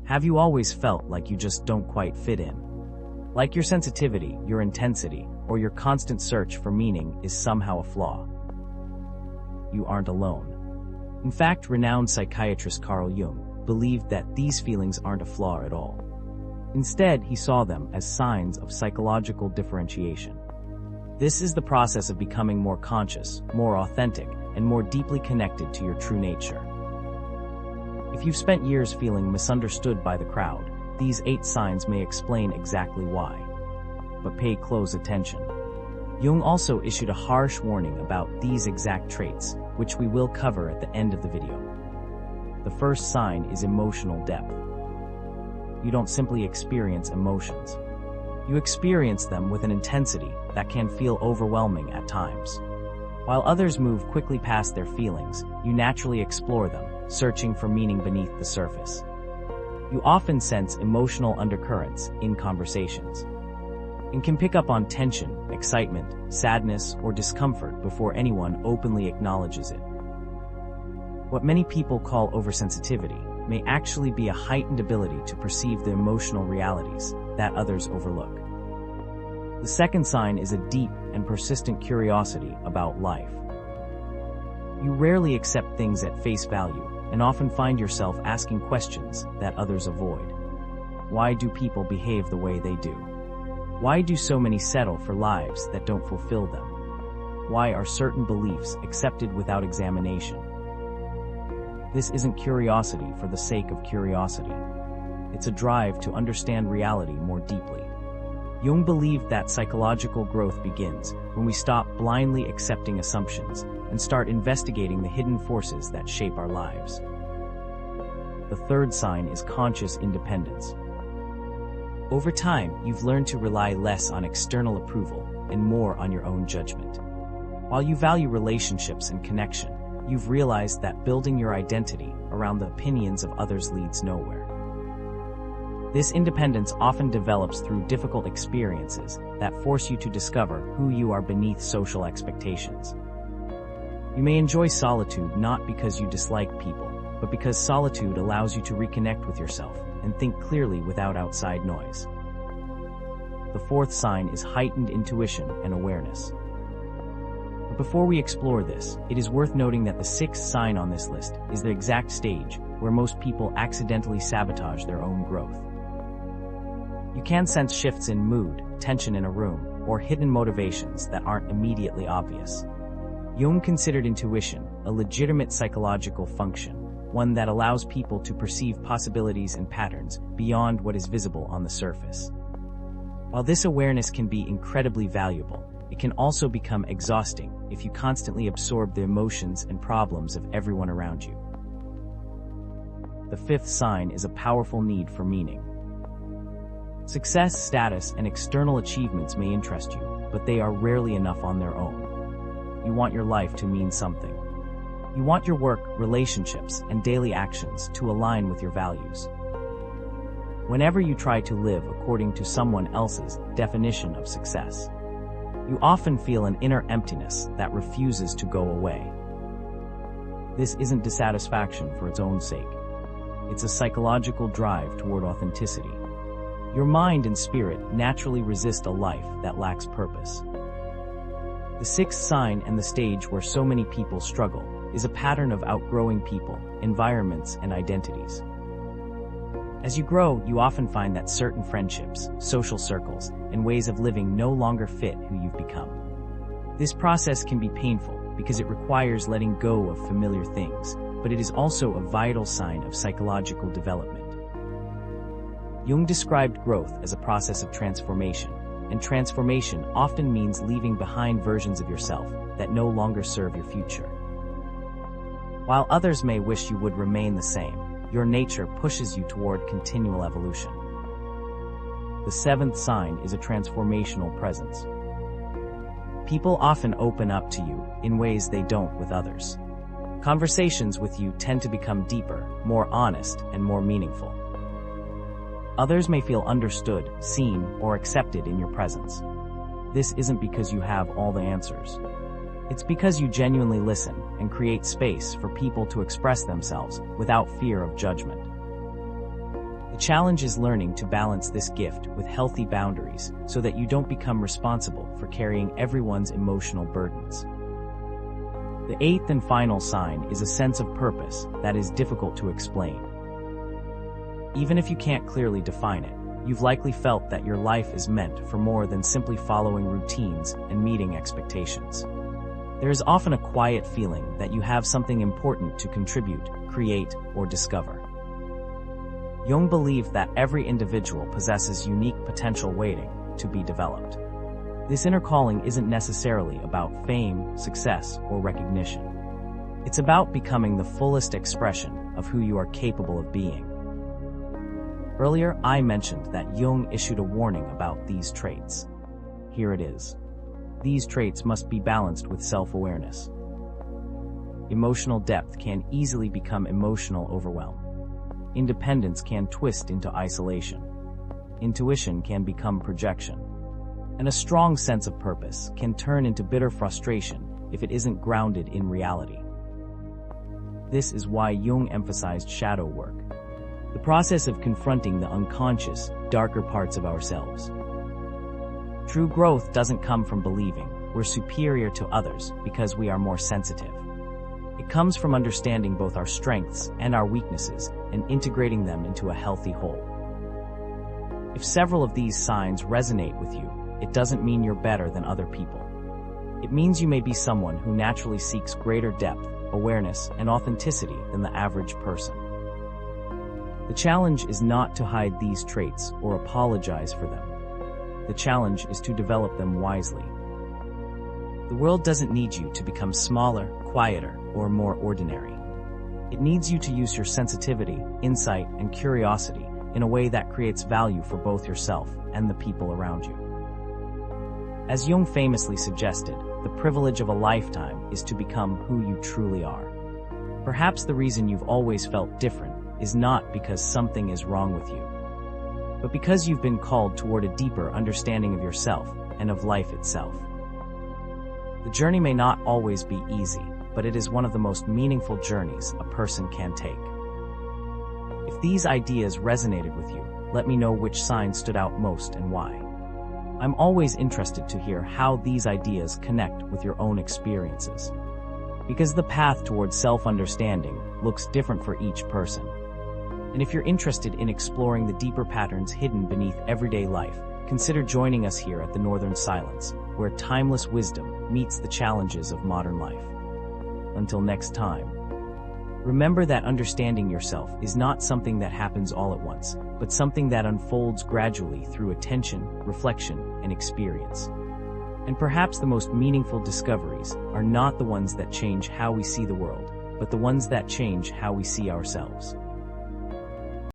Have you always felt like you just don't quite fit in? Like your sensitivity, your intensity, or your constant search for meaning is somehow a flaw? You aren't alone. In fact, renowned psychiatrist Carl Jung believed that these feelings aren't a flaw at all. Instead, he saw them as signs of psychological differentiation. This is the process of becoming more conscious, more authentic, and more deeply connected to your true nature. If you've spent years feeling misunderstood by the crowd, these 8 signs may explain exactly why. But pay close attention. Jung also issued a harsh warning about these exact traits, which we will cover at the end of the video. The first sign is emotional depth. You don't simply experience emotions. You experience them with an intensity that can feel overwhelming at times. While others move quickly past their feelings, you naturally explore them, searching for meaning beneath the surface. You often sense emotional undercurrents in conversations, and can pick up on tension, excitement, sadness, or discomfort before anyone openly acknowledges it. What many people call oversensitivity may actually be a heightened ability to perceive the emotional realities that others overlook. The second sign is a deep and persistent curiosity about life. You rarely accept things at face value and often find yourself asking questions that others avoid. Why do people behave the way they do? Why do so many settle for lives that don't fulfill them? Why are certain beliefs accepted without examination? This isn't curiosity for the sake of curiosity. It's a drive to understand reality more deeply. Jung believed that psychological growth begins when we stop blindly accepting assumptions and start investigating the hidden forces that shape our lives. The third sign is conscious independence. Over time, you've learned to rely less on external approval and more on your own judgment. While you value relationships and connection, you've realized that building your identity around the opinions of others leads nowhere. This independence often develops through difficult experiences that force you to discover who you are beneath social expectations. You may enjoy solitude not because you dislike people, but because solitude allows you to reconnect with yourself and think clearly without outside noise. The fourth sign is heightened intuition and awareness. But before we explore this, it is worth noting that the sixth sign on this list is the exact stage where most people accidentally sabotage their own growth. You can sense shifts in mood, tension in a room, or hidden motivations that aren't immediately obvious. Jung considered intuition a legitimate psychological function, one that allows people to perceive possibilities and patterns beyond what is visible on the surface. While this awareness can be incredibly valuable, it can also become exhausting if you constantly absorb the emotions and problems of everyone around you. The fifth sign is a powerful need for meaning. Success, status, and external achievements may interest you, but they are rarely enough on their own. You want your life to mean something. You want your work, relationships, and daily actions to align with your values. Whenever you try to live according to someone else's definition of success, you often feel an inner emptiness that refuses to go away. This isn't dissatisfaction for its own sake. It's a psychological drive toward authenticity. Your mind and spirit naturally resist a life that lacks purpose. The sixth sign and the stage where so many people struggle is a pattern of outgrowing people, environments, and identities. As you grow, you often find that certain friendships, social circles, and ways of living no longer fit who you've become. This process can be painful because it requires letting go of familiar things, but it is also a vital sign of psychological development. Jung described growth as a process of transformation, and transformation often means leaving behind versions of yourself that no longer serve your future. While others may wish you would remain the same, your nature pushes you toward continual evolution. The seventh sign is a transformational presence. People often open up to you in ways they don't with others. Conversations with you tend to become deeper, more honest, and more meaningful. Others may feel understood, seen, or accepted in your presence. This isn't because you have all the answers. It's because you genuinely listen and create space for people to express themselves without fear of judgment. The challenge is learning to balance this gift with healthy boundaries so that you don't become responsible for carrying everyone's emotional burdens. The eighth and final sign is a sense of purpose that is difficult to explain. Even if you can't clearly define it, you've likely felt that your life is meant for more than simply following routines and meeting expectations. There is often a quiet feeling that you have something important to contribute, create, or discover. Jung believed that every individual possesses unique potential waiting to be developed. This inner calling isn't necessarily about fame, success, or recognition. It's about becoming the fullest expression of who you are capable of being. Earlier, I mentioned that Jung issued a warning about these traits. Here it is. These traits must be balanced with self-awareness. Emotional depth can easily become emotional overwhelm. Independence can twist into isolation. Intuition can become projection. And a strong sense of purpose can turn into bitter frustration if it isn't grounded in reality. This is why Jung emphasized shadow work, the process of confronting the unconscious, darker parts of ourselves. True growth doesn't come from believing we're superior to others because we are more sensitive. It comes from understanding both our strengths and our weaknesses and integrating them into a healthy whole. If several of these signs resonate with you, it doesn't mean you're better than other people. It means you may be someone who naturally seeks greater depth, awareness, and authenticity than the average person. The challenge is not to hide these traits or apologize for them. The challenge is to develop them wisely. The world doesn't need you to become smaller, quieter, or more ordinary. It needs you to use your sensitivity, insight, and curiosity in a way that creates value for both yourself and the people around you. As Jung famously suggested, the privilege of a lifetime is to become who you truly are. Perhaps the reason you've always felt different is not because something is wrong with you, but because you've been called toward a deeper understanding of yourself and of life itself. The journey may not always be easy, but it is one of the most meaningful journeys a person can take. If these ideas resonated with you, let me know which sign stood out most and why. I'm always interested to hear how these ideas connect with your own experiences, because the path towards self-understanding looks different for each person. And if you're interested in exploring the deeper patterns hidden beneath everyday life, consider joining us here at the Northern Silence, where timeless wisdom meets the challenges of modern life. Until next time, remember that understanding yourself is not something that happens all at once, but something that unfolds gradually through attention, reflection, and experience. And perhaps the most meaningful discoveries are not the ones that change how we see the world, but the ones that change how we see ourselves.